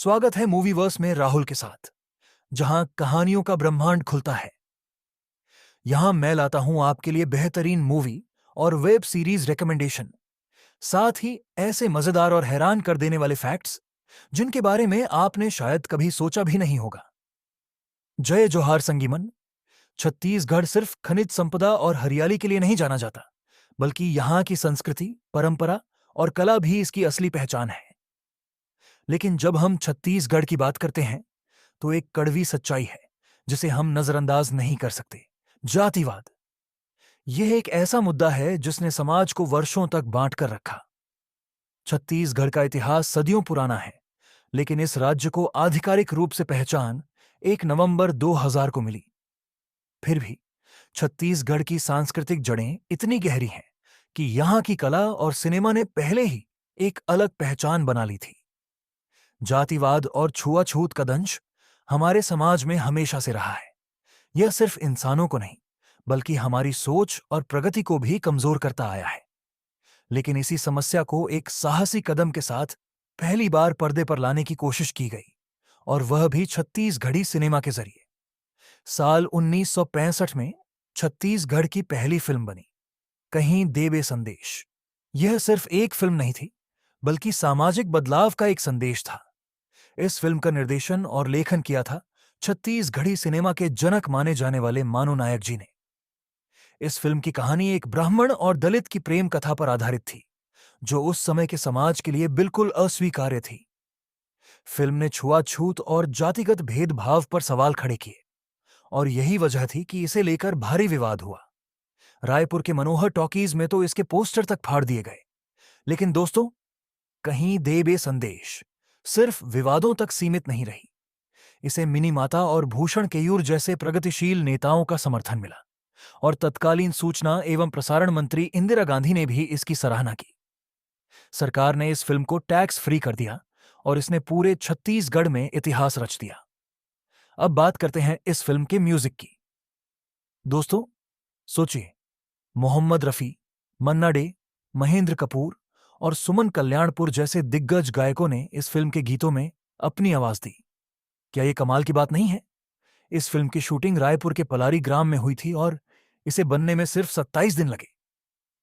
स्वागत है मूवीवर्स में राहुल के साथ, जहां कहानियों का ब्रह्मांड खुलता है। यहां मैं लाता हूं आपके लिए बेहतरीन मूवी और वेब सीरीज रिकमेंडेशन, साथ ही ऐसे मजेदार और हैरान कर देने वाले फैक्ट्स जिनके बारे में आपने शायद कभी सोचा भी नहीं होगा। जय जोहार संगीमन। छत्तीसगढ़ सिर्फ खनिज संपदा और हरियाली के लिए नहीं जाना जाता, बल्कि यहां की संस्कृति, परंपरा और कला भी इसकी असली पहचान है। लेकिन जब हम छत्तीसगढ़ की बात करते हैं तो एक कड़वी सच्चाई है जिसे हम नजरअंदाज नहीं कर सकते। जातिवाद। यह एक ऐसा मुद्दा है जिसने समाज को वर्षों तक बांट कर रखा। छत्तीसगढ़ का इतिहास सदियों पुराना है, लेकिन इस राज्य को आधिकारिक रूप से पहचान 1 नवंबर 2000 को मिली। फिर भी छत्तीसगढ़ की सांस्कृतिक जड़ें इतनी गहरी हैं कि यहां की कला और सिनेमा ने पहले ही एक अलग पहचान बना ली थी। जातिवाद और छुआछूत का दंश हमारे समाज में हमेशा से रहा है। यह सिर्फ इंसानों को नहीं, बल्कि हमारी सोच और प्रगति को भी कमजोर करता आया है। लेकिन इसी समस्या को एक साहसी कदम के साथ पहली बार पर्दे पर लाने की कोशिश की गई, और वह भी छत्तीसगढ़ी सिनेमा के जरिए। साल 1965 में छत्तीसगढ़ की पहली फिल्म बनी, कहीं देबे संदेश। यह सिर्फ एक फिल्म नहीं थी, बल्कि सामाजिक बदलाव का एक संदेश था। इस फिल्म का निर्देशन और लेखन किया था छत्तीसगढ़ी सिनेमा के जनक माने जाने वाले मानो नायक जी ने। इस फिल्म की कहानी एक ब्राह्मण और दलित की प्रेम कथा पर आधारित थी, जो उस समय के समाज के लिए बिल्कुल अस्वीकार्य थी। फिल्म ने छुआछूत और जातिगत भेदभाव पर सवाल खड़े किए, और यही वजह थी कि इसे लेकर भारी विवाद हुआ। रायपुर के मनोहर टॉकीज में तो इसके पोस्टर तक फाड़ दिए गए। लेकिन दोस्तों, कहीं देबे संदेश सिर्फ विवादों तक सीमित नहीं रही। इसे मिनी माता और भूषण केयूर जैसे प्रगतिशील नेताओं का समर्थन मिला, और तत्कालीन सूचना एवं प्रसारण मंत्री इंदिरा गांधी ने भी इसकी सराहना की। सरकार ने इस फिल्म को टैक्स फ्री कर दिया, और इसने पूरे छत्तीसगढ़ में इतिहास रच दिया। अब बात करते हैं इस फिल्म के म्यूजिक की। दोस्तों, सोचिए, मोहम्मद रफी, मन्ना डे, महेंद्र कपूर और सुमन कल्याणपुर जैसे दिग्गज गायकों ने इस फिल्म के गीतों में अपनी आवाज दी। क्या यह कमाल की बात नहीं है? इस फिल्म की शूटिंग रायपुर के पलारी ग्राम में हुई थी, और इसे बनने में सिर्फ 27 दिन लगे।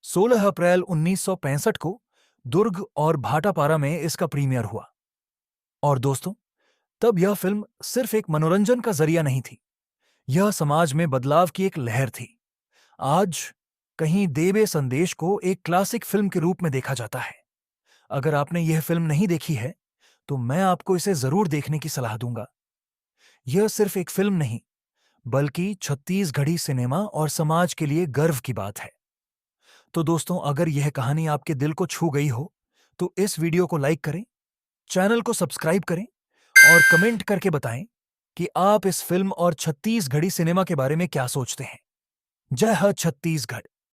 16 अप्रैल 1965 को दुर्ग और भाटापारा में इसका प्रीमियर हुआ। और दोस्तों, तब यह फिल्म सिर्फ एक मनोरंजन का जरिया नहीं थी, यह समाज में बदलाव की एक लहर थी। आज कहीं देबे संदेश को एक क्लासिक फिल्म के रूप में देखा जाता है। अगर आपने यह फिल्म नहीं देखी है, तो मैं आपको इसे जरूर देखने की सलाह दूंगा। यह सिर्फ एक फिल्म नहीं, बल्कि छत्तीसगढ़ी सिनेमा और समाज के लिए गर्व की बात है। तो दोस्तों, अगर यह कहानी आपके दिल को छू गई हो, तो इस वीडियो को लाइक करें, चैनल को सब्सक्राइब करें और कमेंट करके बताएं कि आप इस फिल्म और छत्तीसगढ़ी सिनेमा के बारे में क्या सोचते हैं। जय हो छत्तीसगढ़।